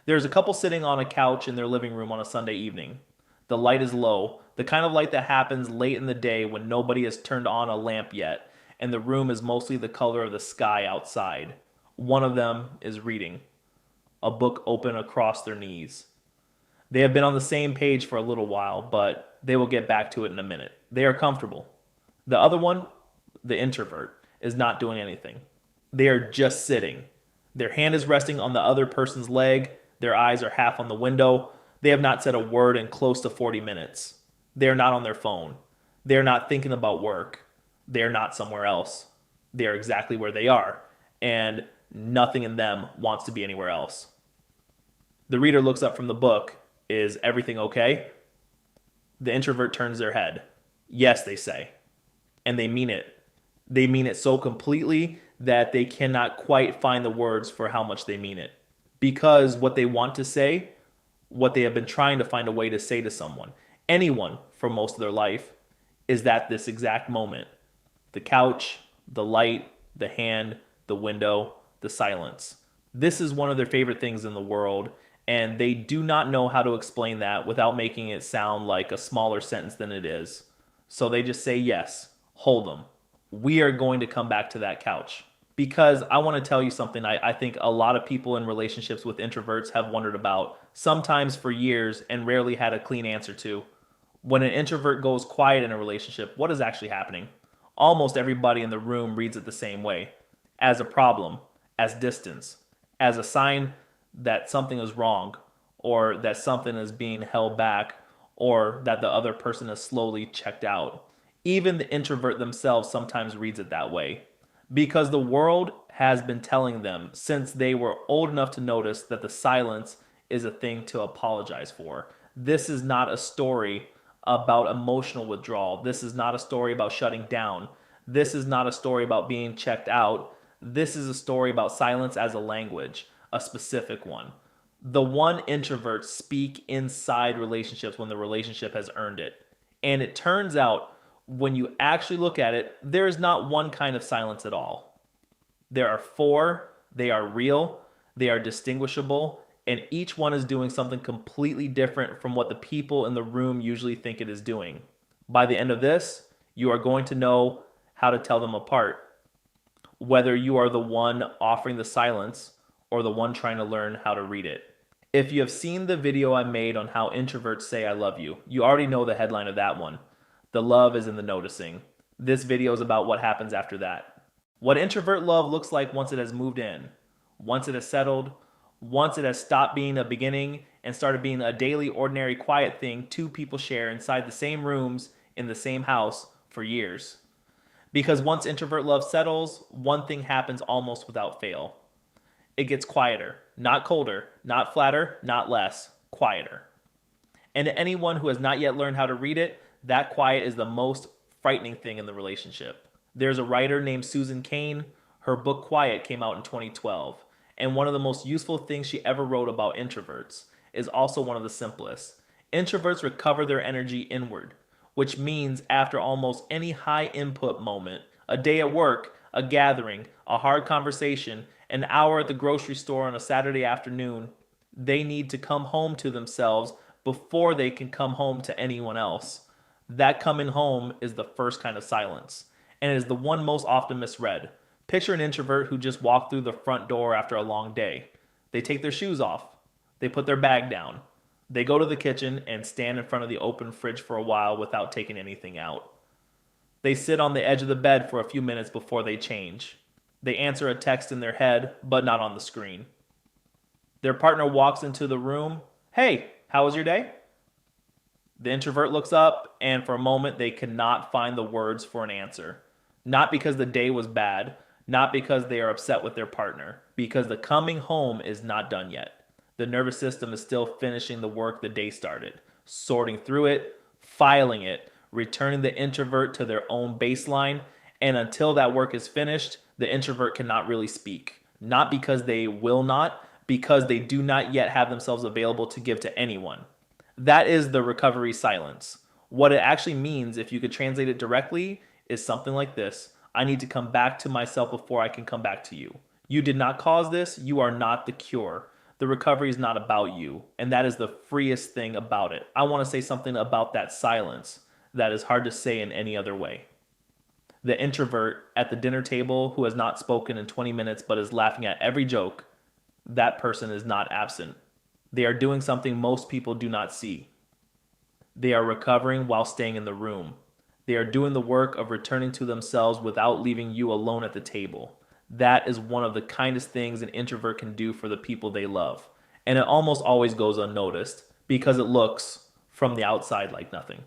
There's a couple sitting on a couch in their living room on a Sunday evening. The light is low, the kind of light that happens late in the day when nobody has turned on a lamp yet, and the room is mostly the color of the sky outside. One of them is reading, a book open across their knees. They have been on the same page for a little while, but they will get back to it in a minute. They are comfortable. The other one, the introvert, is not doing anything. They are just sitting. Their hand is resting on the other person's leg. Their eyes are half on the window. They have not said a word in close to 40 minutes. They are not on their phone. They are not thinking about work. They are not somewhere else. They are exactly where they are. And nothing in them wants to be anywhere else. The reader looks up from the book. Is everything okay? The introvert turns their head. Yes, they say. And they mean it. They mean it so completely that they cannot quite find the words for how much they mean it. Because what they want to say, what they have been trying to find a way to say to someone, anyone for most of their life, is that this exact moment. The couch, the light, the hand, the window, the silence. This is one of their favorite things in the world, and they do not know how to explain that without making it sound like a smaller sentence than it is. So they just say yes, hold them. We are going to come back to that couch. Because I want to tell you something I think a lot of people in relationships with introverts have wondered about, sometimes for years, and rarely had a clean answer to. When an introvert goes quiet in a relationship, what is actually happening? Almost everybody in the room reads it the same way, as a problem, as distance, as a sign that something is wrong, or that something is being held back, or that the other person is slowly checked out. Even the introvert themselves sometimes reads it that way, because the world has been telling them since they were old enough to notice that the silence is a thing to apologize for. This is not a story about emotional withdrawal. This is not a story about shutting down. This is not a story about being checked out. This is a story about silence as a language, a specific one. The one introverts speak inside relationships when the relationship has earned it. And it turns out, when you actually look at it, there is not one kind of silence at all. There are four, they are real, they are distinguishable, and each one is doing something completely different from what the people in the room usually think it is doing. By the end of this, you are going to know how to tell them apart, whether you are the one offering the silence or the one trying to learn how to read it. If you have seen the video I made on how introverts say I love you, you already know the headline of that one. The love is in the noticing. This video is about what happens after that. What introvert love looks like once it has moved in, once it has settled, once it has stopped being a beginning and started being a daily, ordinary, quiet thing two people share inside the same rooms in the same house for years. Because once introvert love settles, one thing happens almost without fail. It gets quieter, not colder, not flatter, not less, quieter. And to anyone who has not yet learned how to read it, that quiet is the most frightening thing in the relationship. There's a writer named Susan Cain. Her book Quiet came out in 2012. And one of the most useful things she ever wrote about introverts is also one of the simplest. Introverts recover their energy inward, which means after almost any high input moment, a day at work, a gathering, a hard conversation, an hour at the grocery store on a Saturday afternoon, they need to come home to themselves before they can come home to anyone else. That coming home is the first kind of silence, and it is the one most often misread. Picture an introvert who just walked through the front door after a long day. They take their shoes off. They put their bag down. They go to the kitchen and stand in front of the open fridge for a while without taking anything out. They sit on the edge of the bed for a few minutes before they change. They answer a text in their head, but not on the screen. Their partner walks into the room. Hey, how was your day? The introvert looks up, and for a moment they cannot find the words for an answer. Not because the day was bad, not because they are upset with their partner, because the coming home is not done yet. The nervous system is still finishing the work the day started, sorting through it, filing it, returning the introvert to their own baseline, and until that work is finished, the introvert cannot really speak. Not because they will not, because they do not yet have themselves available to give to anyone. That is the recovery silence. What it actually means, if you could translate it directly, is something like this. I need to come back to myself before I can come back to you. You did not cause this. You are not the cure. The recovery is not about you, and that is the freest thing about it. I want to say something about that silence that is hard to say in any other way. The introvert at the dinner table who has not spoken in 20 minutes but is laughing at every joke, that person is not absent. They are doing something most people do not see. They are recovering while staying in the room. They are doing the work of returning to themselves without leaving you alone at the table. That is one of the kindest things an introvert can do for the people they love. And it almost always goes unnoticed because it looks, from the outside, like nothing.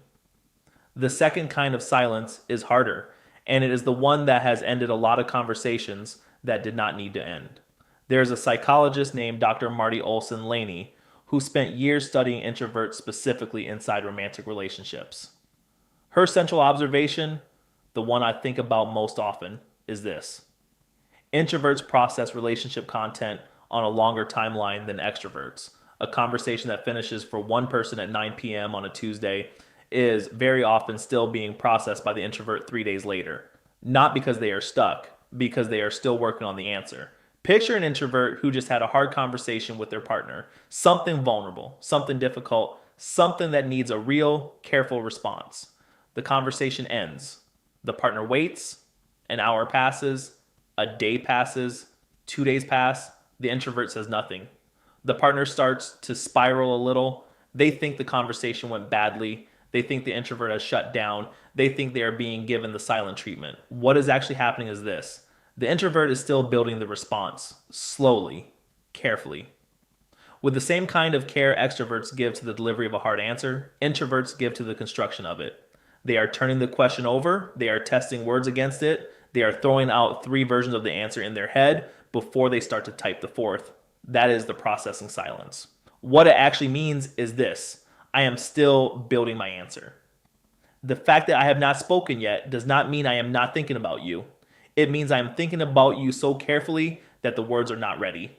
The second kind of silence is harder, and it is the one that has ended a lot of conversations that did not need to end. There is a psychologist named Dr. Marty Olson Laney who spent years studying introverts specifically inside romantic relationships. Her central observation, the one I think about most often, is this: introverts process relationship content on a longer timeline than extroverts. A conversation that finishes for one person at 9 p.m. on a Tuesday is very often still being processed by the introvert 3 days later. Not because they are stuck, because they are still working on the answer. Picture an introvert who just had a hard conversation with their partner, something vulnerable, something difficult, something that needs a real, careful response. The conversation ends. The partner waits, an hour passes, a day passes, 2 days pass, the introvert says nothing. The partner starts to spiral a little. They think the conversation went badly. They think the introvert has shut down. They think they are being given the silent treatment. What is actually happening is this: the introvert is still building the response, slowly, carefully. With the same kind of care extroverts give to the delivery of a hard answer, introverts give to the construction of it. They are turning the question over, they are testing words against it, they are throwing out three versions of the answer in their head before they start to type the fourth. That is the processing silence. What it actually means is this: I am still building my answer. The fact that I have not spoken yet does not mean I am not thinking about you. It means I am thinking about you so carefully that the words are not ready.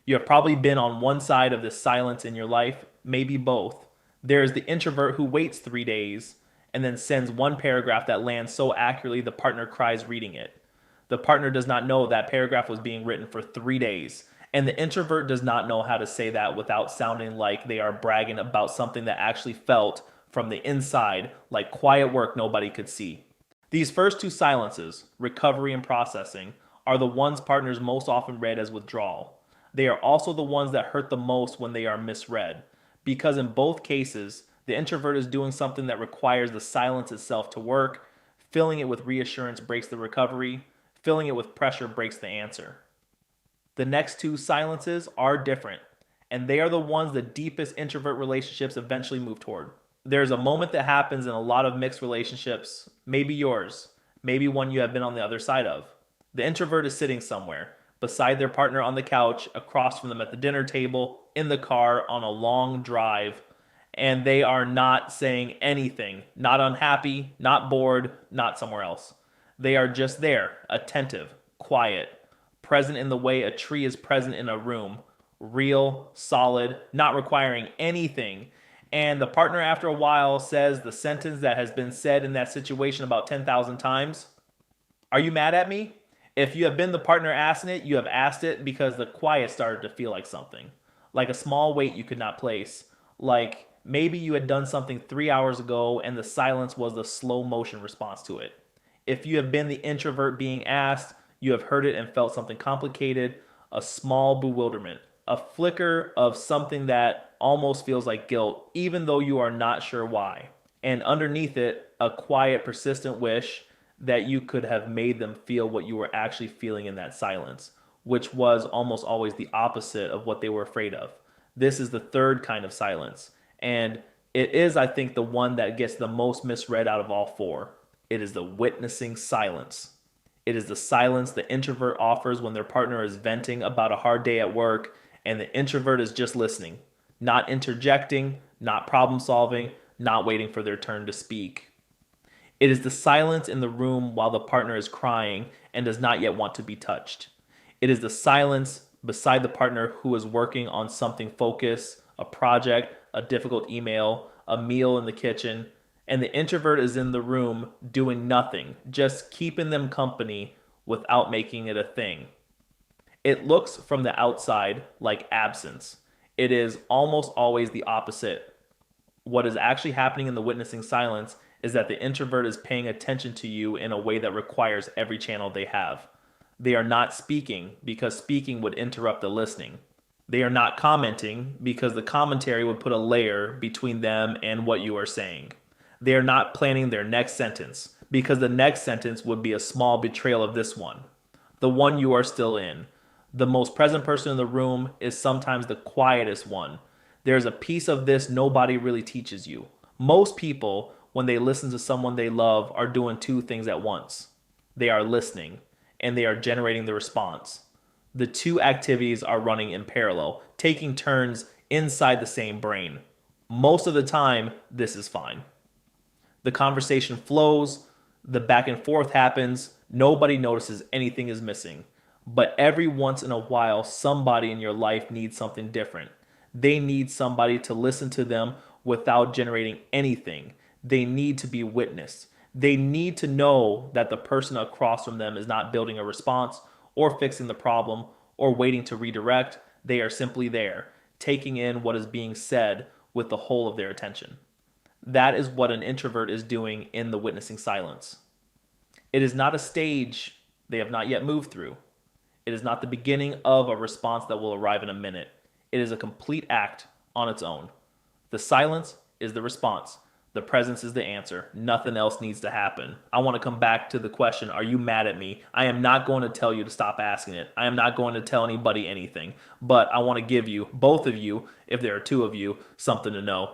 You have probably been on one side of this silence in your life, maybe both. There is the introvert who waits 3 days and then sends one paragraph that lands so accurately the partner cries reading it. The partner does not know that paragraph was being written for 3 days. And the introvert does not know how to say that without sounding like they are bragging about something that actually felt from the inside like quiet work nobody could see. These first two silences, recovery and processing, are the ones partners most often read as withdrawal. They are also the ones that hurt the most when they are misread, because in both cases, the introvert is doing something that requires the silence itself to work. Filling it with reassurance breaks the recovery. Filling it with pressure breaks the answer. The next two silences are different, and they are the ones the deepest introvert relationships eventually move toward. There's a moment that happens in a lot of mixed relationships, maybe yours, maybe one you have been on the other side of. The introvert is sitting somewhere, beside their partner on the couch, across from them at the dinner table, in the car, on a long drive, and they are not saying anything, not unhappy, not bored, not somewhere else. They are just there, attentive, quiet, present in the way a tree is present in a room, real, solid, not requiring anything. And the partner, after a while, says the sentence that has been said in that situation about 10,000 times: are you mad at me? If you have been the partner asking it, you have asked it because the quiet started to feel like something, like a small weight you could not place, like maybe you had done something 3 hours ago and the silence was the slow motion response to it. If you have been the introvert being asked, you have heard it and felt something complicated, a small bewilderment, a flicker of something that almost feels like guilt, even though you are not sure why. And underneath it, a quiet, persistent wish that you could have made them feel what you were actually feeling in that silence, which was almost always the opposite of what they were afraid of. This is the third kind of silence. And it is, I think, the one that gets the most misread out of all four. It is the witnessing silence. It is the silence the introvert offers when their partner is venting about a hard day at work, and the introvert is just listening, not interjecting, not problem solving, not waiting for their turn to speak. It is the silence in the room while the partner is crying and does not yet want to be touched. It is the silence beside the partner who is working on something focused, a project, a difficult email, a meal in the kitchen, and the introvert is in the room doing nothing, just keeping them company without making it a thing. It looks from the outside like absence. It is almost always the opposite. What is actually happening in the witnessing silence is that the introvert is paying attention to you in a way that requires every channel they have. They are not speaking because speaking would interrupt the listening. They are not commenting because the commentary would put a layer between them and what you are saying. They are not planning their next sentence because the next sentence would be a small betrayal of this one, the one you are still in. The most present person in the room is sometimes the quietest one. There's a piece of this nobody really teaches you. Most people, when they listen to someone they love, are doing two things at once. They are listening and they are generating the response. The two activities are running in parallel, taking turns inside the same brain. Most of the time, this is fine. The conversation flows, the back and forth happens, nobody notices anything is missing. But every once in a while, somebody in your life needs something different. They need somebody to listen to them without generating anything. They need to be witnessed. They need to know that the person across from them is not building a response or fixing the problem or waiting to redirect. They are simply there, taking in what is being said with the whole of their attention. That is what an introvert is doing in the witnessing silence. It is not a stage they have not yet moved through. It is not the beginning of a response that will arrive in a minute. It is a complete act on its own. The silence is the response. The presence is the answer. Nothing else needs to happen. I want to come back to the question, are you mad at me? I am not going to tell you to stop asking it. I am not going to tell anybody anything. But I want to give you, both of you, if there are two of you, something to know.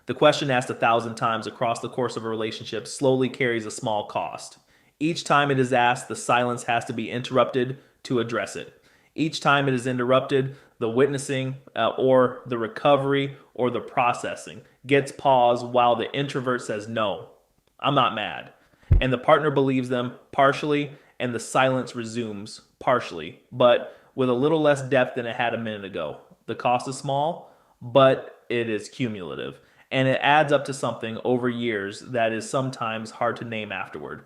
The question asked 1,000 times across the course of a relationship slowly carries a small cost. Each time it is asked, the silence has to be interrupted to address it. Each time it is interrupted, the witnessing or the recovery or the processing gets paused while the introvert says, no, I'm not mad. And the partner believes them partially, and the silence resumes partially, but with a little less depth than it had a minute ago. The cost is small, but it is cumulative. And it adds up to something over years that is sometimes hard to name afterward.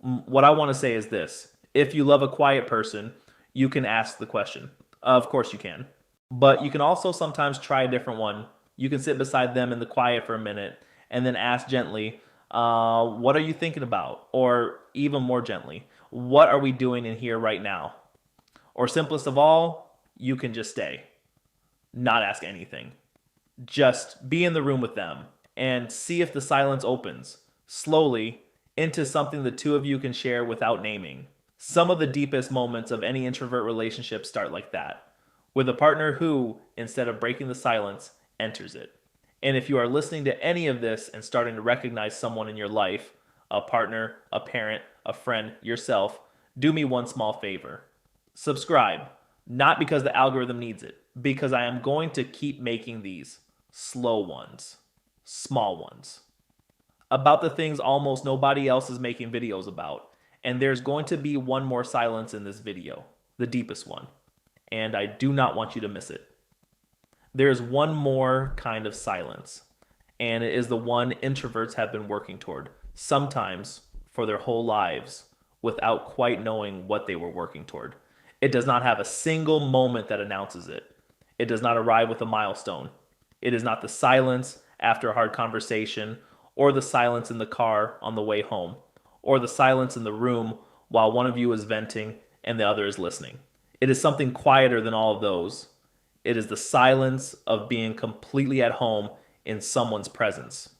What I want to say is this: if you love a quiet person, you can ask the question. Of course you can. But you can also sometimes try a different one. You can sit beside them in the quiet for a minute and then ask gently, what are you thinking about? Or even more gently, what are we doing in here right now? Or simplest of all, you can just stay, not ask anything. Just be in the room with them and see if the silence opens slowly into something the two of you can share without naming. Some of the deepest moments of any introvert relationship start like that, with a partner who, instead of breaking the silence, enters it. And if you are listening to any of this and starting to recognize someone in your life, a partner, a parent, a friend, yourself, do me one small favor. Subscribe, not because the algorithm needs it, because I am going to keep making these slow ones, small ones, about the things almost nobody else is making videos about. And there's going to be one more silence in this video, the deepest one. And I do not want you to miss it. There is one more kind of silence, and it is the one introverts have been working toward, sometimes for their whole lives, without quite knowing what they were working toward. It does not have a single moment that announces it. It does not arrive with a milestone. It is not the silence after a hard conversation, or the silence in the car on the way home, or the silence in the room while one of you is venting and the other is listening. It is something quieter than all of those. It is the silence of being completely at home in someone's presence.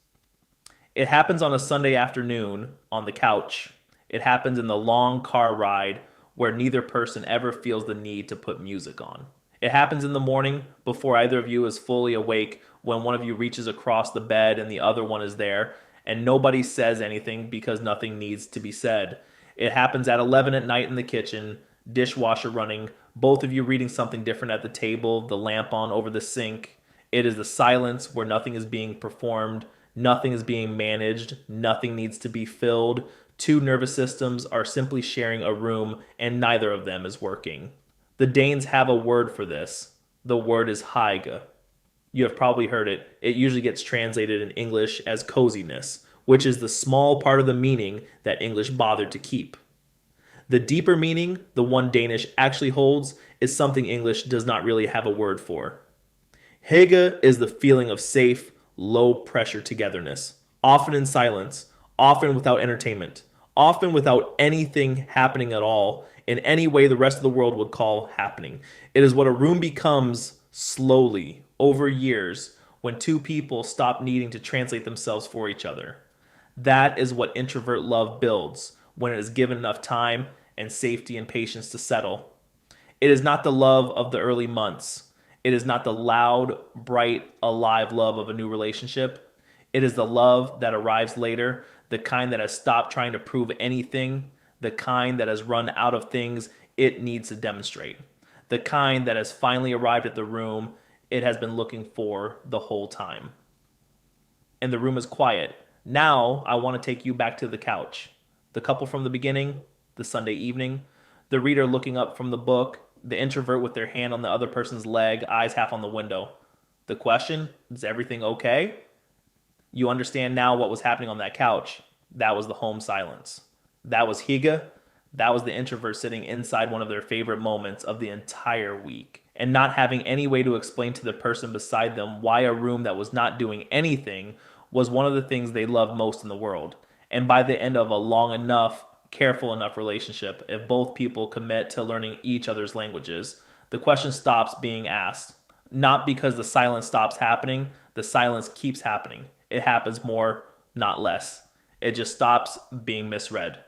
It happens on a Sunday afternoon on the couch. It happens in the long car ride where neither person ever feels the need to put music on. It happens in the morning before either of you is fully awake, when one of you reaches across the bed and the other one is there, and nobody says anything because nothing needs to be said. It happens at 11 at night in the kitchen, dishwasher running, both of you reading something different at the table, the lamp on over the sink. It is the silence where nothing is being performed, nothing is being managed, nothing needs to be filled. Two nervous systems are simply sharing a room, and neither of them is working. The Danes have a word for this. The word is hygge. You have probably heard it. It usually gets translated in English as coziness, which is the small part of the meaning that English bothered to keep. The deeper meaning, the one Danish actually holds, is something English does not really have a word for. Hygge is the feeling of safe, low pressure togetherness, often in silence, often without entertainment, often without anything happening at all in any way the rest of the world would call happening. It is what a room becomes slowly, over years, when two people stop needing to translate themselves for each other. That is what introvert love builds when it is given enough time and safety and patience to settle. It is not the love of the early months. It is not the loud, bright, alive love of a new relationship. It is the love that arrives later, the kind that has stopped trying to prove anything, the kind that has run out of things it needs to demonstrate, the kind that has finally arrived at the room it has been looking for the whole time. And the room is quiet. Now I want to take you back to the couch. The couple from the beginning, the Sunday evening, the reader looking up from the book, the introvert with their hand on the other person's leg, eyes half on the window. The question, is everything okay? You understand now what was happening on that couch. That was the home silence. That was Hygge. That was the introvert sitting inside one of their favorite moments of the entire week and not having any way to explain to the person beside them why a room that was not doing anything was one of the things they loved most in the world. And by the end of a long enough, careful enough relationship, if both people commit to learning each other's languages, the question stops being asked. Not because the silence stops happening, the silence keeps happening. It happens more, not less. It just stops being misread.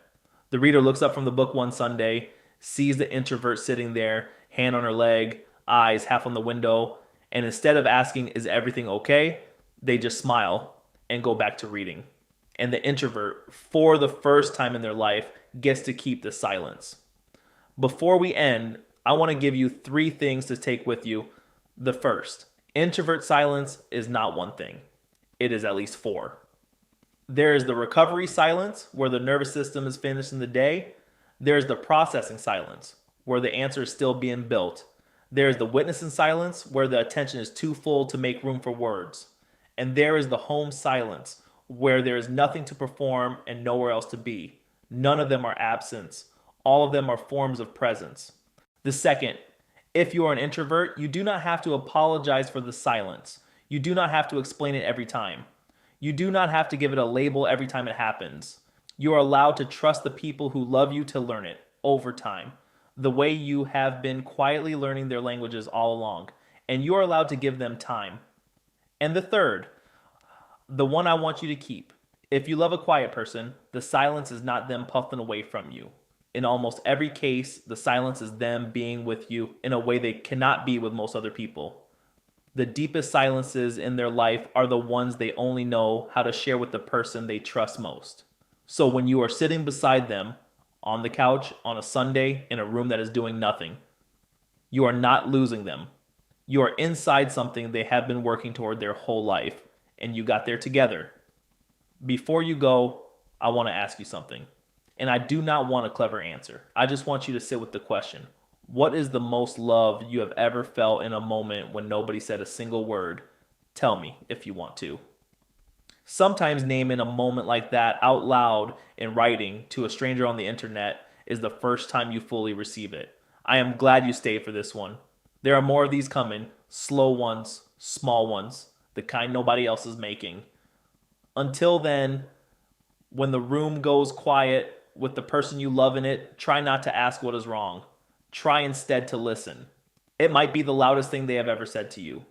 The reader looks up from the book one Sunday, sees the introvert sitting there, hand on her leg, eyes half on the window, and instead of asking, is everything okay? They just smile and go back to reading. And the introvert, for the first time in their life, gets to keep the silence. Before we end, I want to give you 3 things to take with you. The first, introvert silence is not one thing. It is at least 4. There is the recovery silence, where the nervous system is finished in the day. There is the processing silence, where the answer is still being built. There is the witnessing silence, where the attention is too full to make room for words. And there is the home silence, where there is nothing to perform and nowhere else to be. None of them are absence. All of them are forms of presence. The second, if you are an introvert, you do not have to apologize for the silence. You do not have to explain it every time. You do not have to give it a label every time it happens. You are allowed to trust the people who love you to learn it over time, the way you have been quietly learning their languages all along, and you are allowed to give them time. And the third, the one I want you to keep. If you love a quiet person, the silence is not them puffing away from you. In almost every case, the silence is them being with you in a way they cannot be with most other people. The deepest silences in their life are the ones they only know how to share with the person they trust most. So when you are sitting beside them on the couch on a Sunday in a room that is doing nothing, you are not losing them. You are inside something they have been working toward their whole life, and you got there together. Before you go, I want to ask you something. And I do not want a clever answer. I just want you to sit with the question. What is the most love you have ever felt in a moment when nobody said a single word? Tell me if you want to. Sometimes naming a moment like that out loud in writing to a stranger on the internet is the first time you fully receive it. I am glad you stayed for this one. There are more of these coming, slow ones, small ones, the kind nobody else is making. Until then, when the room goes quiet with the person you love in it, try not to ask what is wrong. Try instead to listen. It might be the loudest thing they have ever said to you.